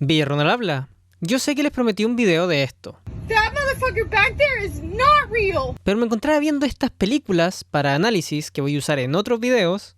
Villa Ronald habla. Yo sé que les prometí un video de esto, That motherfucker back there is not real. pero me encontraba viendo estas películas para análisis que voy a usar en otros videos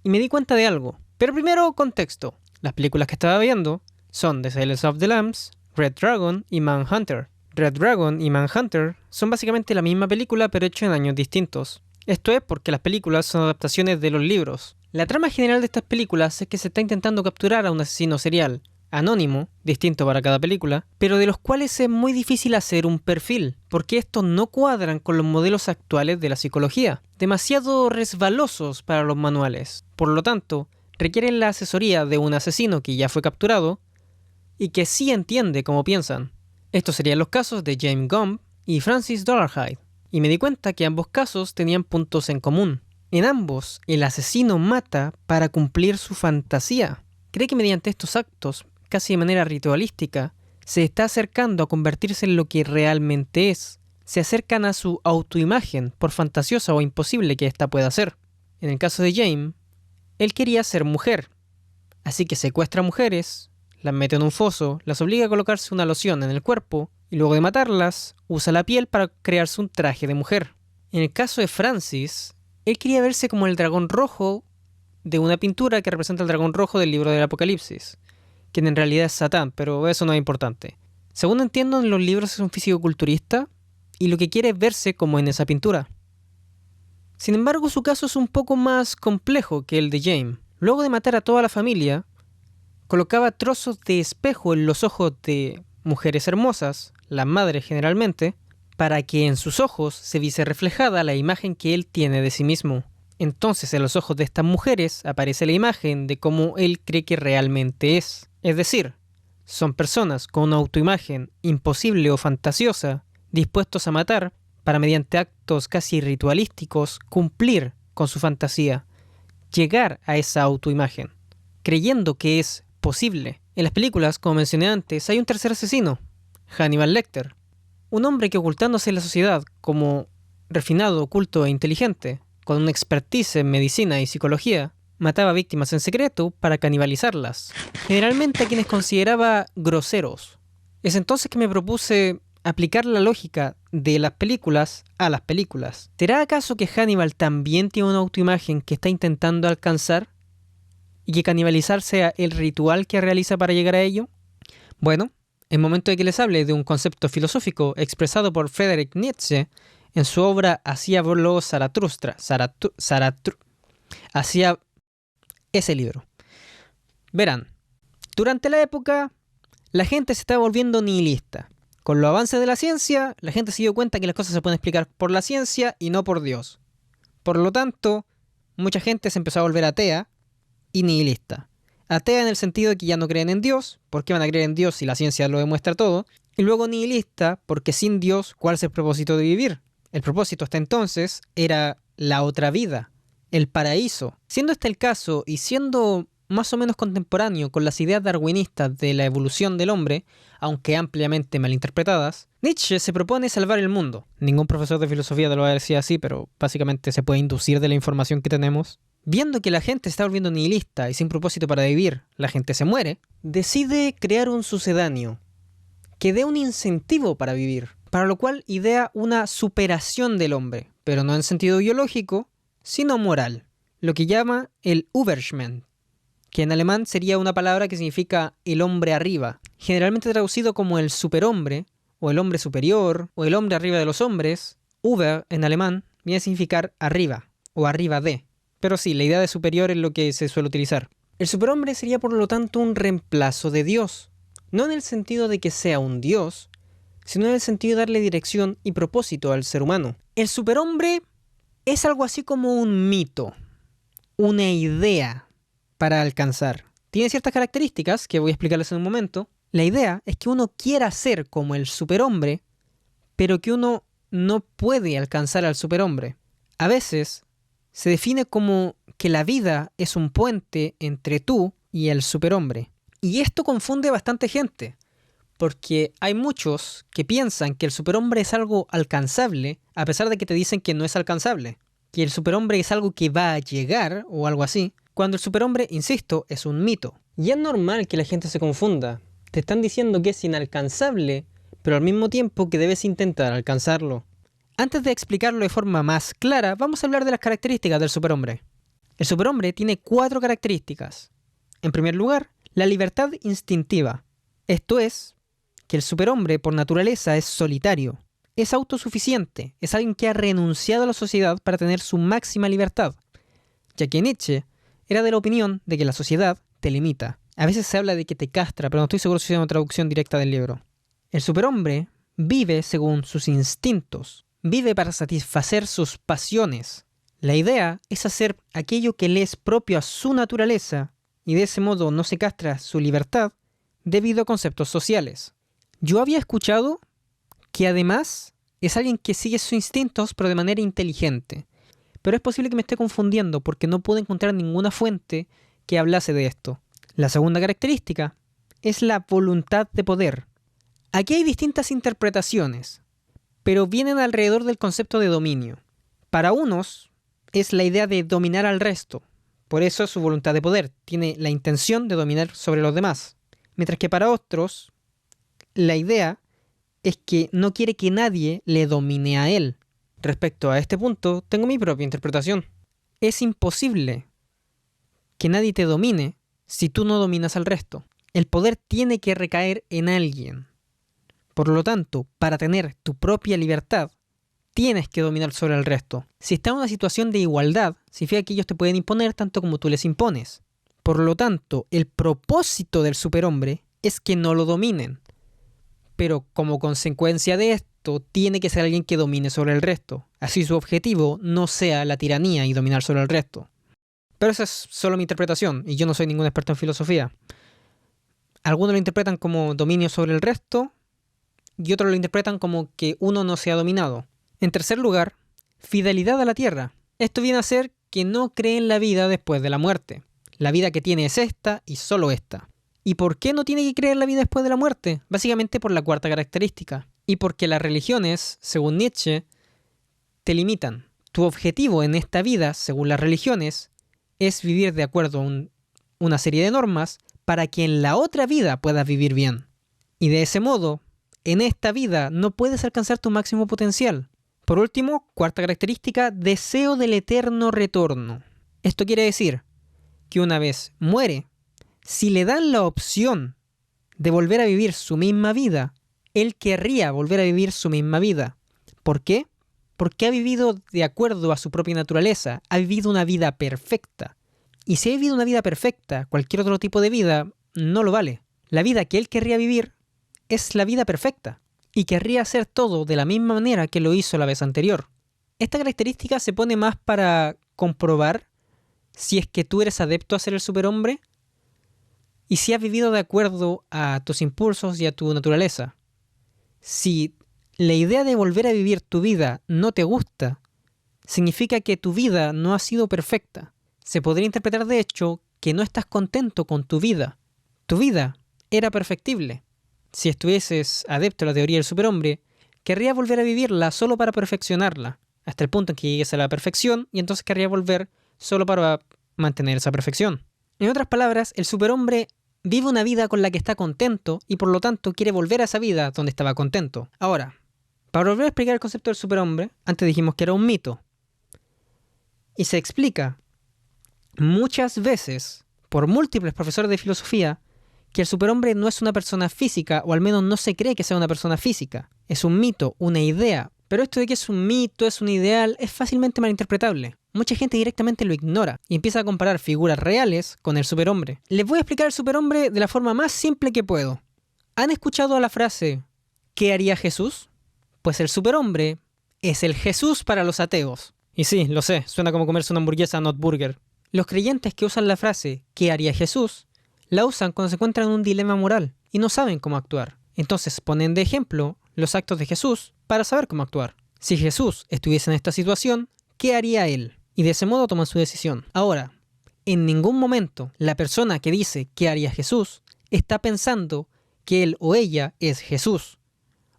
y me di cuenta de algo. Pero primero, contexto. Las películas que estaba viendo son The Silence of the Lambs, Red Dragon y Manhunter. Red Dragon y Manhunter son básicamente la misma película pero hecho en años distintos. Esto es porque las películas son adaptaciones de los libros. La trama general de estas películas es que se está intentando capturar a un asesino serial, anónimo, distinto para cada película, pero de los cuales es muy difícil hacer un perfil, porque estos no cuadran con los modelos actuales de la psicología, demasiado resbalosos para los manuales. Por lo tanto, requieren la asesoría de un asesino que ya fue capturado y que sí entiende cómo piensan. Estos serían los casos de James Gumb y Francis Dolarhyde, y me di cuenta que ambos casos tenían puntos en común. En ambos, el asesino mata para cumplir su fantasía. Cree que mediante estos actos, casi de manera ritualística, se está acercando a convertirse en lo que realmente es. Se acercan a su autoimagen, por fantasiosa o imposible que ésta pueda ser. En el caso de James, él quería ser mujer, así que secuestra mujeres, las mete en un foso, las obliga a colocarse una loción en el cuerpo, y luego de matarlas, usa la piel para crearse un traje de mujer. En el caso de Francis, él quería verse como el dragón rojo de una pintura que representa el dragón rojo del libro del Apocalipsis, quien en realidad es Satán, pero eso no es importante. Según entiendo, en los libros es un físico-culturista y lo que quiere es verse como en esa pintura. Sin embargo, su caso es un poco más complejo que el de James. Luego de matar a toda la familia, colocaba trozos de espejo en los ojos de mujeres hermosas, las madres generalmente, para que en sus ojos se viese reflejada la imagen que él tiene de sí mismo. Entonces en los ojos de estas mujeres aparece la imagen de cómo él cree que realmente es. Es decir, son personas con una autoimagen imposible o fantasiosa, dispuestos a matar para mediante actos casi ritualísticos cumplir con su fantasía, llegar a esa autoimagen, creyendo que es posible. En las películas, como mencioné antes, hay un tercer asesino, Hannibal Lecter, un hombre que ocultándose en la sociedad como refinado, oculto e inteligente, con una expertise en medicina y psicología, mataba víctimas en secreto para canibalizarlas, generalmente a quienes consideraba groseros. Es entonces que me propuse aplicar la lógica de las películas a las películas. ¿Será acaso que Hannibal también tiene una autoimagen que está intentando alcanzar y que canibalizar sea el ritual que realiza para llegar a ello? Bueno, es momento de que les hable de un concepto filosófico expresado por Friedrich Nietzsche en su obra Hacia voló Zaratustra. Hacia ese libro. Verán, durante la época, la gente se estaba volviendo nihilista. Con los avances de la ciencia, la gente se dio cuenta que las cosas se pueden explicar por la ciencia y no por Dios. Por lo tanto, mucha gente se empezó a volver atea y nihilista. Atea en el sentido de que ya no creen en Dios, ¿por qué van a creer en Dios si la ciencia lo demuestra todo? Y luego nihilista, porque sin Dios, ¿cuál es el propósito de vivir? El propósito hasta entonces era la otra vida, el paraíso. Siendo este el caso y siendo más o menos contemporáneo con las ideas darwinistas de la evolución del hombre, aunque ampliamente malinterpretadas, Nietzsche se propone salvar el mundo. Ningún profesor de filosofía te lo va a decir así, pero básicamente se puede inducir de la información que tenemos. Viendo que la gente se está volviendo nihilista y sin propósito para vivir, la gente se muere, decide crear un sucedáneo que dé un incentivo para vivir, para lo cual idea una superación del hombre, pero no en sentido biológico, sino moral, lo que llama el Übermensch, que en alemán sería una palabra que significa el hombre arriba, generalmente traducido como el superhombre, o el hombre superior, o el hombre arriba de los hombres. Über en alemán viene a significar arriba, o arriba de. Pero sí, la idea de superior es lo que se suele utilizar. El superhombre sería por lo tanto un reemplazo de Dios, no en el sentido de que sea un Dios, sino en el sentido de darle dirección y propósito al ser humano. El superhombre es algo así como un mito, una idea para alcanzar. Tiene ciertas características que voy a explicarles en un momento. La idea es que uno quiera ser como el superhombre, pero que uno no puede alcanzar al superhombre. A veces se define como que la vida es un puente entre tú y el superhombre. Y esto confunde bastante gente, porque hay muchos que piensan que el superhombre es algo alcanzable, a pesar de que te dicen que no es alcanzable. Que el superhombre es algo que va a llegar, o algo así, cuando el superhombre, insisto, es un mito. Y es normal que la gente se confunda. Te están diciendo que es inalcanzable, pero al mismo tiempo que debes intentar alcanzarlo. Antes de explicarlo de forma más clara, vamos a hablar de las características del superhombre. El superhombre tiene 4 características. En primer lugar, la libertad instintiva. Esto es, que el superhombre por naturaleza es solitario, es autosuficiente, es alguien que ha renunciado a la sociedad para tener su máxima libertad, ya que Nietzsche era de la opinión de que la sociedad te limita. A veces se habla de que te castra, pero no estoy seguro si es una traducción directa del libro. El superhombre vive según sus instintos, vive para satisfacer sus pasiones. La idea es hacer aquello que le es propio a su naturaleza y de ese modo no se castra su libertad debido a conceptos sociales. Yo había escuchado que además es alguien que sigue sus instintos pero de manera inteligente. Pero es posible que me esté confundiendo porque no pude encontrar ninguna fuente que hablase de esto. La segunda característica es la voluntad de poder. Aquí hay distintas interpretaciones, pero vienen alrededor del concepto de dominio. Para unos es la idea de dominar al resto. Por eso su voluntad de poder tiene la intención de dominar sobre los demás. Mientras que para otros, la idea es que no quiere que nadie le domine a él. Respecto a este punto, tengo mi propia interpretación. Es imposible que nadie te domine si tú no dominas al resto. El poder tiene que recaer en alguien. Por lo tanto, para tener tu propia libertad, tienes que dominar sobre el resto. Si estás en una situación de igualdad, significa que ellos te pueden imponer tanto como tú les impones. Por lo tanto, el propósito del superhombre es que no lo dominen. Pero como consecuencia de esto, tiene que ser alguien que domine sobre el resto. Así su objetivo no sea la tiranía y dominar sobre el resto. Pero esa es solo mi interpretación, y yo no soy ningún experto en filosofía. Algunos lo interpretan como dominio sobre el resto, y otros lo interpretan como que uno no sea dominado. En tercer lugar, fidelidad a la tierra. Esto viene a ser que no cree en la vida después de la muerte. La vida que tiene es esta y solo esta. ¿Y por qué no tiene que creer en la vida después de la muerte? Básicamente por la cuarta característica. Y porque las religiones, según Nietzsche, te limitan. Tu objetivo en esta vida, según las religiones, es vivir de acuerdo a una serie de normas para que en la otra vida puedas vivir bien. Y de ese modo, en esta vida no puedes alcanzar tu máximo potencial. Por último, cuarta característica, deseo del eterno retorno. Esto quiere decir que una vez muere, si le dan la opción de volver a vivir su misma vida, él querría volver a vivir su misma vida. ¿Por qué? Porque ha vivido de acuerdo a su propia naturaleza, ha vivido una vida perfecta. Y si ha vivido una vida perfecta, cualquier otro tipo de vida no lo vale. La vida que él querría vivir es la vida perfecta. Y querría hacer todo de la misma manera que lo hizo la vez anterior. Esta característica se pone más para comprobar si es que tú eres adepto a ser el superhombre y si has vivido de acuerdo a tus impulsos y a tu naturaleza. Si la idea de volver a vivir tu vida no te gusta, significa que tu vida no ha sido perfecta. Se podría interpretar de hecho que no estás contento con tu vida. Tu vida era perfectible. Si estuvieses adepto a la teoría del superhombre, querría volver a vivirla solo para perfeccionarla, hasta el punto en que llegues a la perfección, y entonces querría volver solo para mantener esa perfección. En otras palabras, el superhombre vive una vida con la que está contento y por lo tanto quiere volver a esa vida donde estaba contento. Ahora, para volver a explicar el concepto del superhombre, antes dijimos que era un mito. Y se explica muchas veces por múltiples profesores de filosofía que el superhombre no es una persona física, o al menos no se cree que sea una persona física. Es un mito, una idea. Pero esto de que es un mito, es un ideal, es fácilmente malinterpretable. Mucha gente directamente lo ignora y empieza a comparar figuras reales con el superhombre. Les voy a explicar el superhombre de la forma más simple que puedo. ¿Han escuchado la frase ¿qué haría Jesús? Pues el superhombre es el Jesús para los ateos. Y sí, lo sé, suena como comerse una hamburguesa not burger. Los creyentes que usan la frase ¿qué haría Jesús? La usan cuando se encuentran en un dilema moral y no saben cómo actuar. Entonces ponen de ejemplo los actos de Jesús para saber cómo actuar. Si Jesús estuviese en esta situación, ¿qué haría él? Y de ese modo toman su decisión. Ahora, en ningún momento la persona que dice ¿qué haría Jesús? Está pensando que él o ella es Jesús,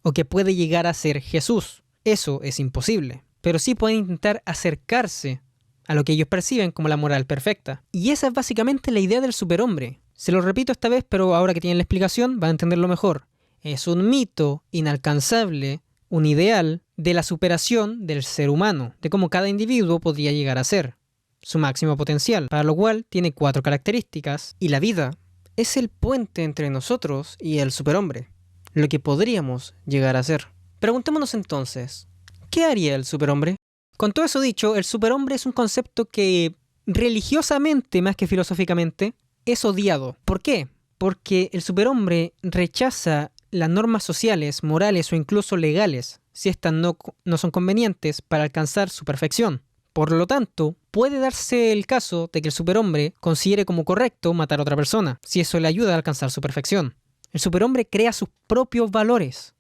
o que puede llegar a ser Jesús. Eso es imposible. Pero sí pueden intentar acercarse a lo que ellos perciben como la moral perfecta. Y esa es básicamente la idea del superhombre. Se lo repito esta vez, pero ahora que tienen la explicación van a entenderlo mejor. Es un mito inalcanzable, un ideal de la superación del ser humano, de cómo cada individuo podría llegar a ser, su máximo potencial, para lo cual tiene 4 características, y la vida es el puente entre nosotros y el superhombre, lo que podríamos llegar a ser. Preguntémonos entonces, ¿qué haría el superhombre? Con todo eso dicho, el superhombre es un concepto que religiosamente, más que filosóficamente, es odiado. ¿Por qué? Porque el superhombre rechaza las normas sociales, morales o incluso legales, si éstas no son convenientes para alcanzar su perfección. Por lo tanto, puede darse el caso de que el superhombre considere como correcto matar a otra persona, si eso le ayuda a alcanzar su perfección. El superhombre crea sus propios valores,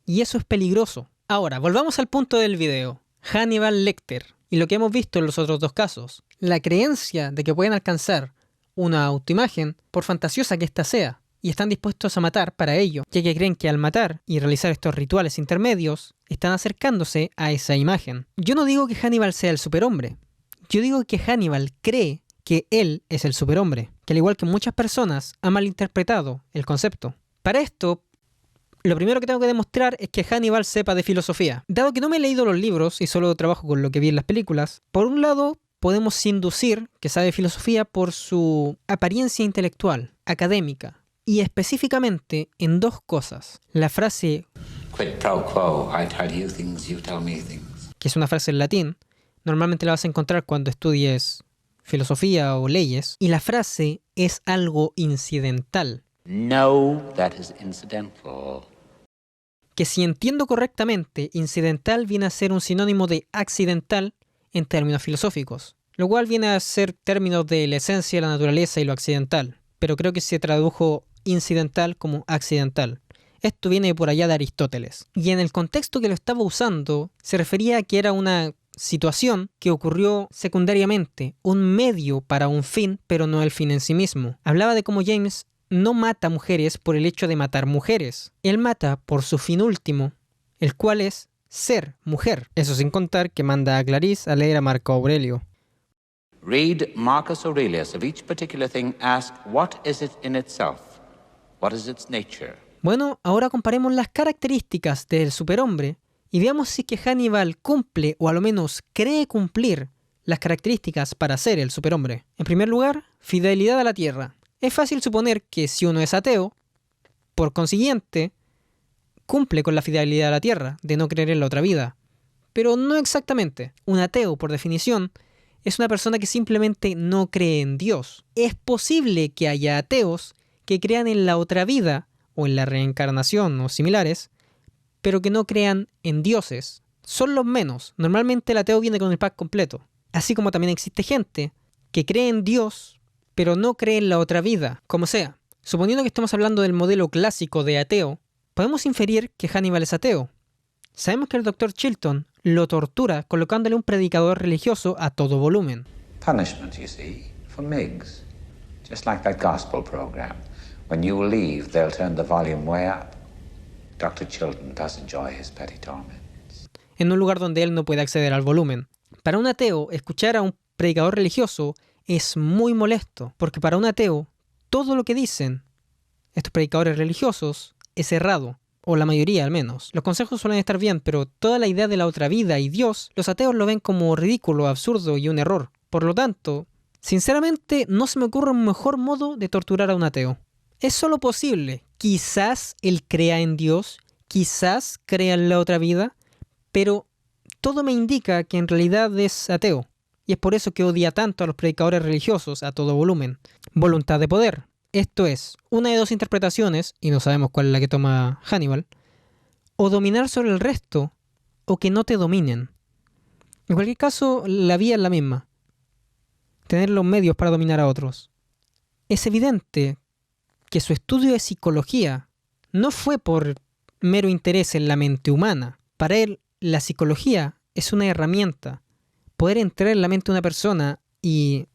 y eso es peligroso. Ahora, volvamos al punto del video. Hannibal Lecter, y lo que hemos visto en los otros 2 casos. La creencia de que pueden alcanzar una autoimagen, por fantasiosa que ésta sea, y están dispuestos a matar para ello, ya que creen que al matar y realizar estos rituales intermedios, están acercándose a esa imagen. Yo no digo que Hannibal sea el superhombre, yo digo que Hannibal cree que él es el superhombre, que al igual que muchas personas ha malinterpretado el concepto. Para esto, lo primero que tengo que demostrar es que Hannibal sepa de filosofía. Dado que no me he leído los libros y solo trabajo con lo que vi en las películas, por un lado podemos inducir que sabe filosofía por su apariencia intelectual, académica, y específicamente en 2 cosas. La frase Quid pro quo, I tell you things, you tell me things. Que es una frase en latín, normalmente la vas a encontrar cuando estudies filosofía o leyes, y la frase es algo incidental. No, that is incidental. Que si entiendo correctamente, incidental viene a ser un sinónimo de accidental en términos filosóficos, lo cual viene a ser términos de la esencia, la naturaleza y lo accidental, pero creo que se tradujo incidental como accidental. Esto viene por allá de Aristóteles. Y en el contexto que lo estaba usando, se refería a que era una situación que ocurrió secundariamente, un medio para un fin, pero no el fin en sí mismo. Hablaba de cómo James no mata mujeres por el hecho de matar mujeres. Él mata por su fin último, el cual es ser mujer. Eso sin contar que manda a Clarice a leer a Marco Aurelio. Read Marcus Aurelius. Of each particular thing, ask, what is it in itself? What is its nature? Bueno, ahora comparemos las características del superhombre y veamos si que Hannibal cumple o a lo menos cree cumplir las características para ser el superhombre. En primer lugar, fidelidad a la tierra. Es fácil suponer que si uno es ateo, por consiguiente, cumple con la fidelidad a la tierra, de no creer en la otra vida. Pero no exactamente. Un ateo, por definición, es una persona que simplemente no cree en Dios. Es posible que haya ateos que crean en la otra vida, o en la reencarnación o similares, pero que no crean en dioses. Son los menos. Normalmente el ateo viene con el pack completo. Así como también existe gente que cree en Dios, pero no cree en la otra vida, como sea. Suponiendo que estemos hablando del modelo clásico de ateo, podemos inferir que Hannibal es ateo. Sabemos que el Dr. Chilton lo tortura colocándole un predicador religioso a todo volumen. Punishment, you see, for MIGs. Just like that gospel program. When you leave, they'll turn the volume way up. Dr. Chilton does enjoy his petty torments. En un lugar donde él no puede acceder al volumen. Para un ateo, escuchar a un predicador religioso es muy molesto, porque para un ateo, todo lo que dicen estos predicadores religiosos es errado, o la mayoría al menos. Los consejos suelen estar bien, pero toda la idea de la otra vida y Dios, los ateos lo ven como ridículo, absurdo y un error. Por lo tanto, sinceramente, no se me ocurre un mejor modo de torturar a un ateo. Es solo posible. Quizás él crea en Dios, quizás crea en la otra vida, pero todo me indica que en realidad es ateo. Y es por eso que odia tanto a los predicadores religiosos a todo volumen. Voluntad de poder. Esto es, una de 2 interpretaciones, y no sabemos cuál es la que toma Hannibal, o dominar sobre el resto, o que no te dominen. En cualquier caso, la vía es la misma. Tener los medios para dominar a otros. Es evidente que su estudio de psicología no fue por mero interés en la mente humana. Para él, la psicología es una herramienta. Poder entrar en la mente de una persona y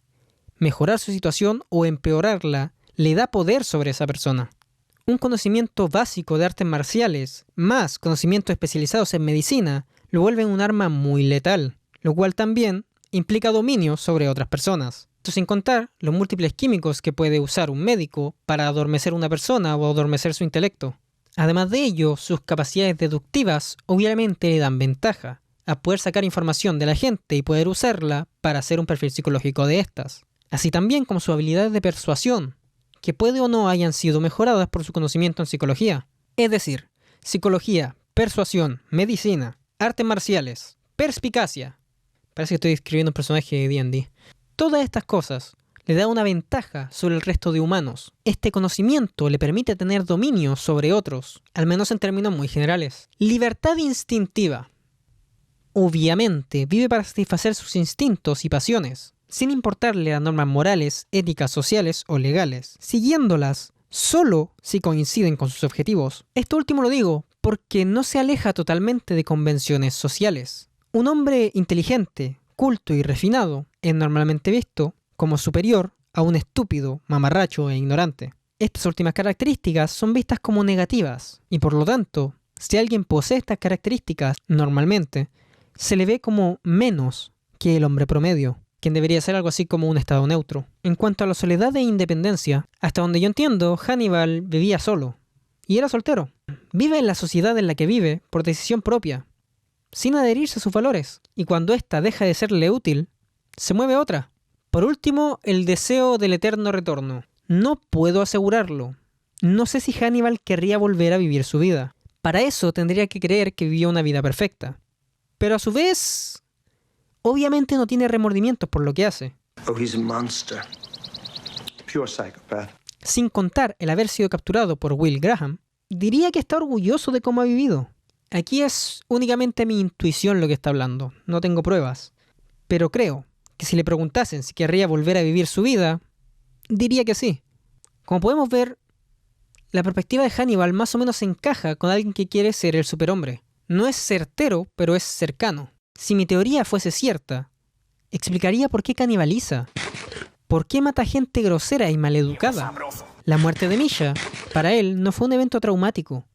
mejorar su situación o empeorarla le da poder sobre esa persona. Un conocimiento básico de artes marciales, más conocimientos especializados en medicina, lo vuelven un arma muy letal, lo cual también implica dominio sobre otras personas. Esto sin contar los múltiples químicos que puede usar un médico para adormecer a una persona o adormecer su intelecto. Además de ello, sus capacidades deductivas obviamente le dan ventaja a poder sacar información de la gente y poder usarla para hacer un perfil psicológico de estas. Así también como sus habilidades de persuasión, que puede o no hayan sido mejoradas por su conocimiento en psicología. Es decir, psicología, persuasión, medicina, artes marciales, perspicacia. Parece que estoy escribiendo un personaje de D&D. Todas estas cosas le da una ventaja sobre el resto de humanos. Este conocimiento le permite tener dominio sobre otros, al menos en términos muy generales. Libertad instintiva. Obviamente, vive para satisfacer sus instintos y pasiones, sin importarle las normas morales, éticas, sociales o legales, siguiéndolas solo si coinciden con sus objetivos. Esto último lo digo porque no se aleja totalmente de convenciones sociales. Un hombre inteligente, culto y refinado es normalmente visto como superior a un estúpido, mamarracho e ignorante. Estas últimas características son vistas como negativas y por lo tanto, si alguien posee estas características, normalmente se le ve como menos que el hombre promedio, quien debería ser algo así como un estado neutro. En cuanto a la soledad e independencia, hasta donde yo entiendo, Hannibal vivía solo y era soltero. Vive en la sociedad en la que vive por decisión propia, sin adherirse a sus valores, y cuando ésta deja de serle útil, se mueve otra. Por último, el deseo del eterno retorno. No puedo asegurarlo. No sé si Hannibal querría volver a vivir su vida. Para eso tendría que creer que vivió una vida perfecta. Pero a su vez, obviamente no tiene remordimientos por lo que hace. Oh, he's a monster. Pure psychopath. Sin contar el haber sido capturado por Will Graham, diría que está orgulloso de cómo ha vivido. Aquí es únicamente mi intuición lo que está hablando, no tengo pruebas. Pero creo que si le preguntasen si querría volver a vivir su vida, diría que sí. Como podemos ver, la perspectiva de Hannibal más o menos encaja con alguien que quiere ser el superhombre. No es certero, pero es cercano. Si mi teoría fuese cierta, explicaría por qué canibaliza. ¿Por qué mata gente grosera y maleducada? La muerte de Misha, para él, no fue un evento traumático.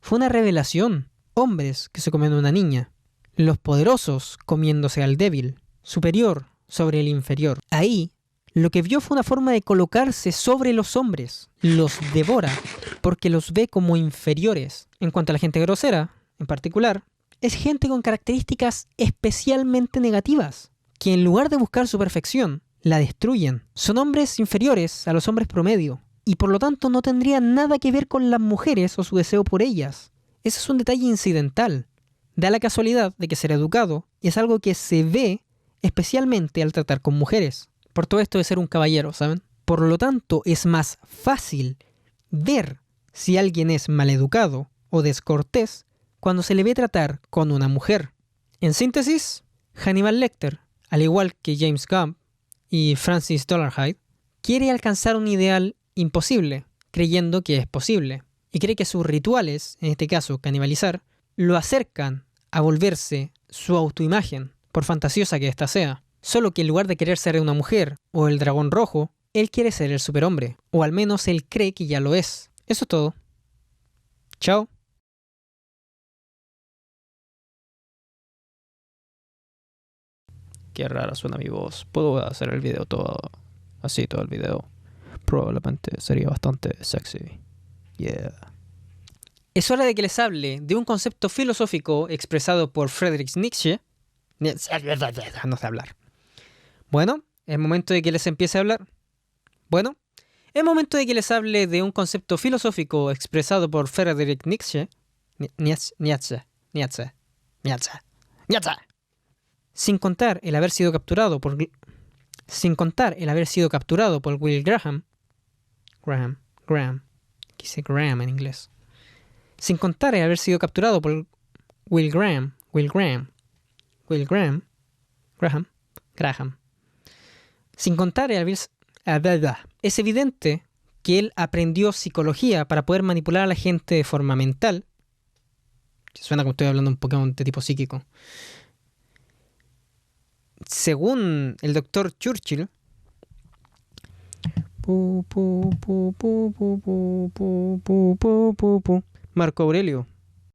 Fue una revelación. Hombres que se comen a una niña. Los poderosos comiéndose al débil. Superior sobre el inferior. Ahí, lo que vio fue una forma de colocarse sobre los hombres. Los devora porque los ve como inferiores. En cuanto a la gente grosera, en particular, es gente con características especialmente negativas, que en lugar de buscar su perfección, la destruyen. Son hombres inferiores a los hombres promedio, y por lo tanto no tendrían nada que ver con las mujeres o su deseo por ellas. Ese es un detalle incidental. Da la casualidad de que ser educado es algo que se ve especialmente al tratar con mujeres. Por todo esto de ser un caballero, ¿saben? Por lo tanto, es más fácil ver si alguien es maleducado o descortés cuando se le ve tratar con una mujer. En síntesis, Hannibal Lecter, al igual que James Gunn y Francis Dolarhyde, quiere alcanzar un ideal imposible, creyendo que es posible, y cree que sus rituales, en este caso canibalizar, lo acercan a volverse su autoimagen, por fantasiosa que ésta sea. Solo que en lugar de querer ser una mujer o el dragón rojo, él quiere ser el superhombre, o al menos él cree que ya lo es. Eso es todo. Chao. Qué rara suena mi voz. Puedo hacer el video todo así, todo el video. Probablemente sería bastante sexy. Yeah. Es hora de que les hable de un concepto filosófico expresado por Friedrich Nietzsche. No sé hablar. Bueno, es momento de que les empiece a hablar. Bueno, es momento de que les hable de un concepto filosófico expresado por Friedrich Nietzsche. Nietzsche. Sin contar el haber sido capturado por Will Graham. Quise Graham en inglés. Sin contar el haber sido capturado por Will Graham. Sin contar el haber... Es evidente que él aprendió psicología para poder manipular a la gente de forma mental. Suena como estoy hablando un Pokémon de tipo psíquico. Según el doctor Churchill, Marco Aurelio,